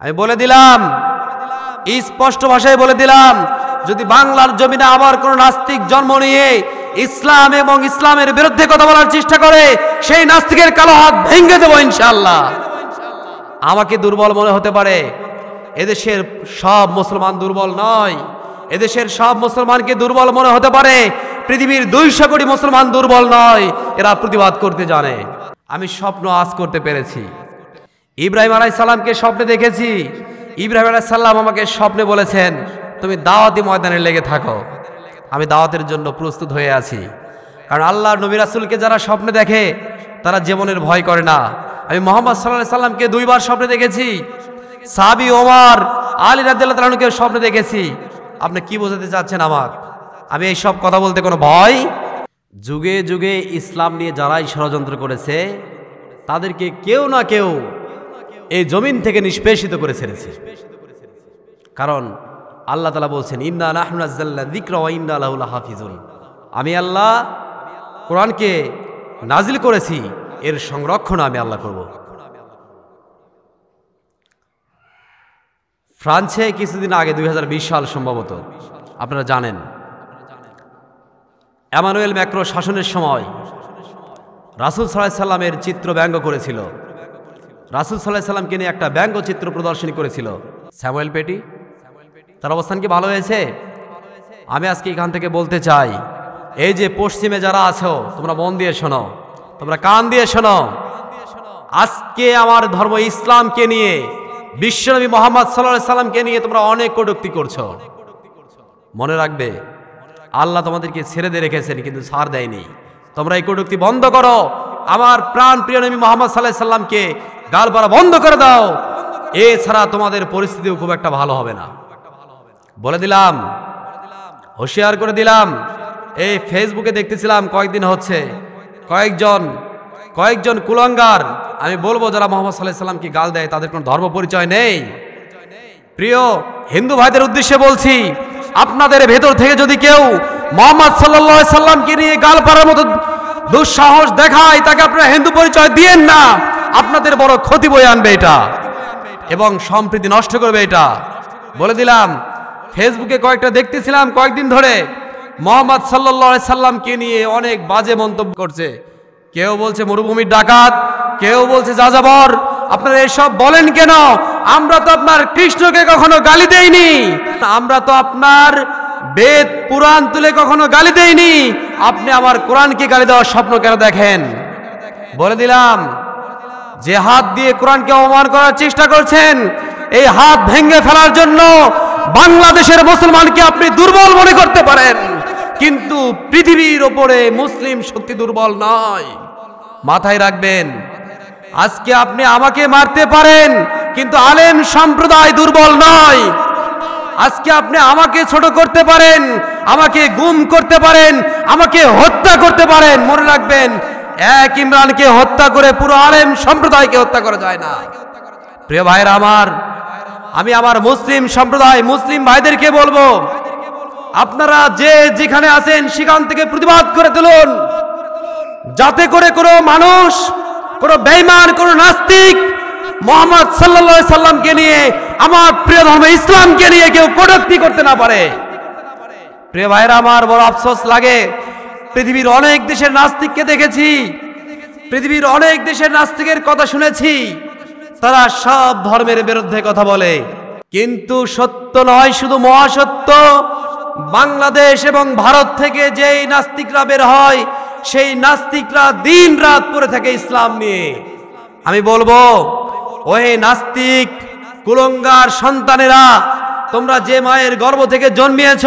আমি বলে দিলাম, স্পষ্ট ভাষায় বলে দিলাম, যদি বাংলার জমিনে আবার কোন নাস্তিক জন্ম নিয়ে ইসলাম এবং ইসলামের বিরুদ্ধে কথা বলার চেষ্টা করে, সেই নাস্তিকের কালো হাত ভেঙে দেবো ইনশাআল্লাহ। আমাকে দুর্বল মনে হতে পারে, এদেশের সব মুসলমান দুর্বল নয়। এদেশের সব মুসলমানকে দুর্বল মনে হতে পারে, পৃথিবীর 200 কোটি মুসলমান দুর্বল নয়, এরা প্রতিবাদ করতে জানে। আমি স্বপ্ন আজ করতে পেরেছি। ইব্রাহিম আলাইহিস সালামকে স্বপ্নে দেখেছি। ইব্রাহিম আলাইহিস সালাম আমাকে স্বপ্নে বলেছেন, তুমি দাওয়াতি ময়দানে লেগে থাকো। আমি দাওয়াতের জন্য প্রস্তুত হয়ে আছি, কারণ আল্লাহর নবী রাসূলকে যারা স্বপ্নে দেখে তারা জীবনের ভয় করে না। আমি মুহাম্মদ সাল্লাল্লাহু আলাইহি সাল্লামকে 2 বার স্বপ্নে দেখেছি, সাহাবী ওমর, আলী রাদিয়াল্লাহু তাআলা আনহুকে স্বপ্নে দেখেছি। আপনি কি বোঝাতে চাচ্ছেন আমার? আমি এই সব কথা বলতে কোনো ভয়? যুগে যুগে ইসলাম নিয়ে যারাই ষড়যন্ত্র করেছে তাদেরকে কেউ না কেউ এই জমিন থেকে নিষ্পেষিত করে ছেড়েছে। কারণ আল্লাহ তাআলা বলছেন, ইন্না নাহনু নাযালনা যিকরা ওয়া ইন্না লাহু লাহাফিজুন। আমি আল্লাহ কোরআনকে নাজিল করেছি, এর সংরক্ষণ আমি আল্লাহ করব। ফ্রান্সে কিছুদিন আগে 2020 সাল সম্ভবত, আপনারা জানেন, এমানুয়েল ম্যাক্রো শাসনের সময় রাসূল সাল্লাল্লাহু আলাইহি সাল্লামের চিত্র ব্যঙ্গ করেছিল। রাসূল সাল্লাল্লাহু আলাইহি সাল্লামকে নিয়ে একটা ব্যঙ্গ চিত্র প্রদর্শনী করেছিল স্যামুয়েল পেটি। তার অবস্থান কি ভালো হয়েছে? আমি আজকে এখান থেকে বলতে চাই, এই যে পশ্চিমে যারা আছো, তোমরা মন দিয়ে শোনো, তোমরা কান দিয়ে শোনো। আজকে আমার ধর্ম ইসলামকে নিয়ে, বিশ্বনবী মুহাম্মদ সাল্লাল্লাহু আলাইহি সাল্লামকে নিয়ে তোমরা অনেক কটূক্তি করছো। মনে রাখবে, আল্লাহ তোমাদেরকে ছেড়ে দিয়ে রেখেছেন, কিন্তু ছাড় দেয়নি। তোমরা এই কটূক্তি বন্ধ করো। আমার প্রাণ প্রিয় নবী মুহাম্মদ সাল্লাল্লাহু আলাইহি সাল্লামকে গাল পাড়া বন্ধ করে দাও। এছাড়া তোমাদের পরিস্থিতিও খুব একটা ভালো হবে না। বলে দিলাম, হুঁশিয়ার করে দিলাম। এই ফেসবুকে দেখতেছিলাম কয়েকদিন হচ্ছে কয়েকজন কুলাঙ্গার, আমি বলবো যারা মুহাম্মদ সাল্লাল্লাহু আলাইহি সাল্লামকে গাল দেয় তাদের কোনো ধর্ম পরিচয় নেই। প্রিয় হিন্দু ভাইদের উদ্দেশ্যে বলছি, আপনাদের ভেতর থেকে যদি কেউ মুহাম্মদ সাল্লাল্লাহু আলাইহি সাল্লামকে নিয়ে গাল পাড়ার মতো দুঃসাহস দেখায়, তাকে আপনারা হিন্দু পরিচয় দিয়েন না। আপনাদের বড় ক্ষতি বয়ে আনবে এটা, এবং সম্প্রীতি নষ্ট করবে এটা। বলে দিলাম, ফেসবুকে কয়েকটা দেখতেছিলাম কয়েকদিন ধরে, মুহাম্মদ সাল্লাল্লাহু আলাইহি সাল্লামকে নিয়ে অনেক বাজে মন্তব্য করছে। কেউ বলছে মরুভূমির ডাকাত, কেউ বলছে যাযাবর। আপনারা এসব বলেন কেন? আমরা তো আপনার কৃষ্ণকে কখনো গালি দেইনি, আমরা তো আপনার বেদ পুরাণ তুলে কখনো গালি দেইনি। আপনি আমার কোরআনকে গালি দেওয়ার স্বপ্ন কেন দেখেন? বলে দিলাম, যে হাত দিয়ে কোরআনকে অপমান করার চেষ্টা করছেন, এই হাত ভেঙে ফেলার জন্য বাংলাদেশের মুসলমানকে আপনি দুর্বল মনে করতে পারেন, কিন্তু পৃথিবীর ওপরে মুসলিম শক্তি দুর্বল নয়। মাথায় রাখবেন, আজকে আপনি আমাকে মারতে পারেন, কিন্তু আলেম সম্প্রদায় দুর্বল নয়। আজকে আপনি আমাকে ছোট করতে পারেন, আমাকে গুম করতে পারেন, আমাকে হত্যা করতে পারেন। মনে রাখবেন, এক ইমরানকে হত্যা করে পুরো আলেম সম্প্রদায়কে হত্যা করা যায় না। প্রিয় ভাইরা আমার, আমি আমার মুসলিম সম্প্রদায়, মুসলিম ভাইদেরকে বলবো, আপনারা যে যেখানে আছেন সেখান থেকে প্রতিবাদ করে তুলুন, যাতে করে কোনো মানুষ, কোনো বেঈমান, কোনো নাস্তিক মুহাম্মদ সাল্লাল্লাহু আলাইহি সাল্লামকে নিয়ে, আমার প্রিয় ধর্ম ইসলামকে নিয়ে কেউ কটূক্তি করতে না পারে। প্রিয় ভাইরা আমার, বড় আফসোস লাগে, পৃথিবীর অনেক দেশের নাস্তিককে দেখেছি, পৃথিবীর অনেক দেশের নাস্তিকের কথা শুনেছি, তারা সব ধর্মের বিরুদ্ধে কথা বলে, কিন্তু সত্য নয়, শুধু মহাসত্য। বাংলাদেশ এবং ভারত থেকে যেই নাস্তিকরা বের হয়, সেই নাস্তিকরা দিন রাত পড়ে থাকে ইসলাম নিয়ে। আমি বলবো, ওই নাস্তিক কুলঙ্গার সন্তানেরা, তোমরা যে মায়ের গর্ভ থেকে জন্মিয়েছ,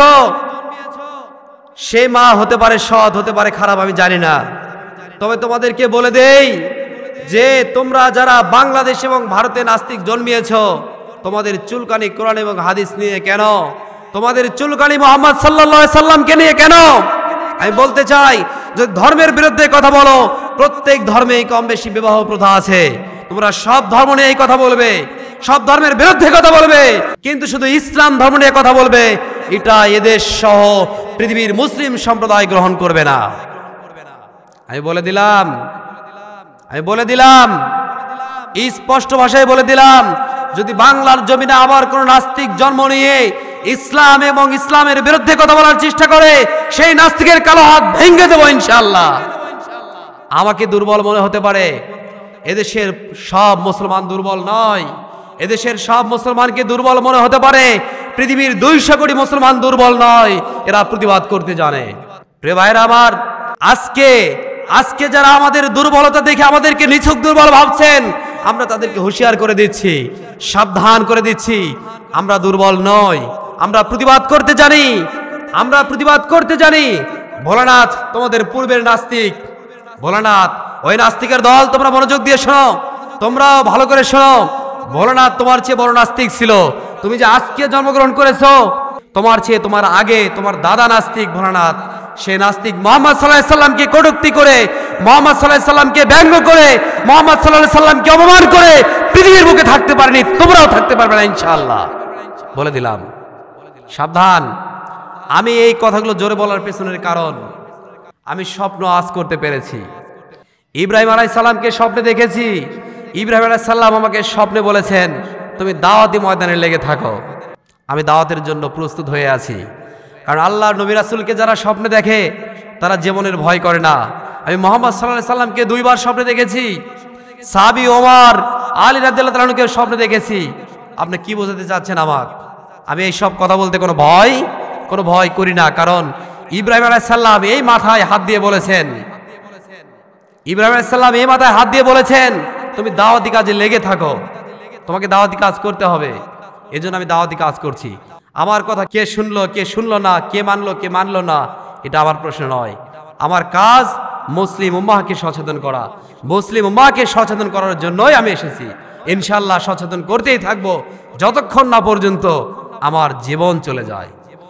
সে মা হতে পারে সৎ, হতে পারে খারাপ, আমি জানি না। তবে তোমাদেরকে বলে দেই যে তোমরা যারা বাংলাদেশ এবং ভারতে নাস্তিক জন্মিয়েছ, তোমাদের চুলকানি কোরআন এবং হাদিস নিয়ে কেন? তোমাদের চুলকানি মুহাম্মদ সাল্লাল্লাহু আলাইহি সাল্লামকে নিয়ে কেন? আমি বলতে চাই, যে ধর্মের বিরুদ্ধে কথা বলো, প্রত্যেক ধর্মেই কম বেশি বিবাহ প্রথা আছে। তোমরা সব ধর্ম নিয়ে এই কথা বলবে, সব ধর্মের বিরুদ্ধে কথা বলবে, কিন্তু শুধু ইসলাম ধর্ম নিয়ে কথা বলবে, এটা এদেশ সহ পৃথিবীর মুসলিম সম্প্রদায় গ্রহণ করবে না। আমি বলে দিলাম, স্পষ্ট ভাষায় বলে দিলাম, যদি বাংলার জমিনে আবার কোন নাস্তিক জন্ম নিয়ে ইসলাম এবং ইসলামের বিরুদ্ধে কথা বলার চেষ্টা করে, সেই নাস্তিকের কালো হাত ভেঙে দেবো ইনশাআল্লাহ। আমাকে দুর্বল মনে হতে পারে, এদেশের সব মুসলমান দুর্বল নয়। এদেশের সব মুসলমানকে দুর্বল মনে হতে পারে, পৃথিবীর 200 কোটি মুসলমান দুর্বল নয়, এরা প্রতিবাদ করতে জানে। প্রিয় ভাইরা আমার, আজকে যারা আমাদের দুর্বলতা দেখে আমাদেরকে নিছক দুর্বল ভাবছেন, আমরা তাদেরকে হুঁশিয়ার করে দিচ্ছি, সাবধান করে দিচ্ছি, আমরা দুর্বল নই, আমরা প্রতিবাদ করতে জানি, আমরা প্রতিবাদ করতে জানি। ভোলানাথ তোমাদের পূর্বের নাস্তিক, ভোলানাথ ওই নাস্তিকের দল, তোমরা মনোযোগ দিয়ে শোনো, তোমরাও ভালো করে শোনো। ভোলানাথ তোমার চেয়ে বড় নাস্তিক ছিল। তুমি যে আজকে জন্মগ্রহণ করেছো, তোমার চেয়ে তোমার আগে তোমার দাদা নাস্তিক ভোলানাথ, সে নাস্তিক মুহাম্মদ সাল্লাল্লাহু আলাইহি সাল্লামকে কটূক্তি করে, মুহাম্মদ সাল্লাল্লাহু আলাইহি সাল্লামকে ব্যঙ্গ করে, মুহাম্মদ সাল্লাল্লাহু আলাইহি সাল্লামকে অপমান করে পৃথিবীর বুকে থাকতে পারেনি, তোমরাও থাকতে পারবে না ইনশাআল্লাহ। বলে দিলাম, সাবধান। আমি এই কথাগুলো জোরে বলার পেছনের কারণ, আমি স্বপ্ন আজ করতে পেরেছি। ইব্রাহিম আলাইহিস সালামকে স্বপ্নে দেখেছি। ইব্রাহিম আলাইহিস সালাম আমাকে স্বপ্নে বলেছেন, তুমি দাওয়াতি ময়দানে লেগে থাকো। আমি দাওয়াতের জন্য প্রস্তুত হয়ে আছি, কারণ আল্লাহর নবী রাসূলকে যারা স্বপ্নে দেখে তারা জীবনের ভয় করে না। আমি মুহাম্মদ সাল্লাল্লাহু আলাইহি সাল্লামকে 2 বার স্বপ্নে দেখেছি, সাহাবী ওমর, আলী রাদিয়াল্লাহু তাআলা আনহুকে স্বপ্নে দেখেছি। আপনি কি বোঝাতে চাচ্ছেন আমার? আমি এই সব কথা বলতে কোনো ভয় করি না, কারণ ইব্রাহিম আলাইহিস সালাম এই মাথায় হাত দিয়ে বলেছেন, ইব্রাহিম আলাইহিস সালাম এই মাথায় হাত দিয়ে বলেছেন, তুমি দাওয়াতি কাজে লেগে থাকো, তোমাকে দাওয়াতি কাজ করতে হবে। এজন্য আমি দাওয়াতি কাজ করছি। আমার কথা কে শুনলো না, কে মানলো না, এটা আমার প্রশ্ন নয়। আমার কাজ মুসলিম উম্মাহকে সচেতন করা, মুসলিম উম্মাহকে সচেতন করার জন্যই আমি এসেছি। ইনশাআল্লাহ সচেতন করতেই থাকবো যতক্ষণ না পর্যন্ত আমার জীবন চলে যায়।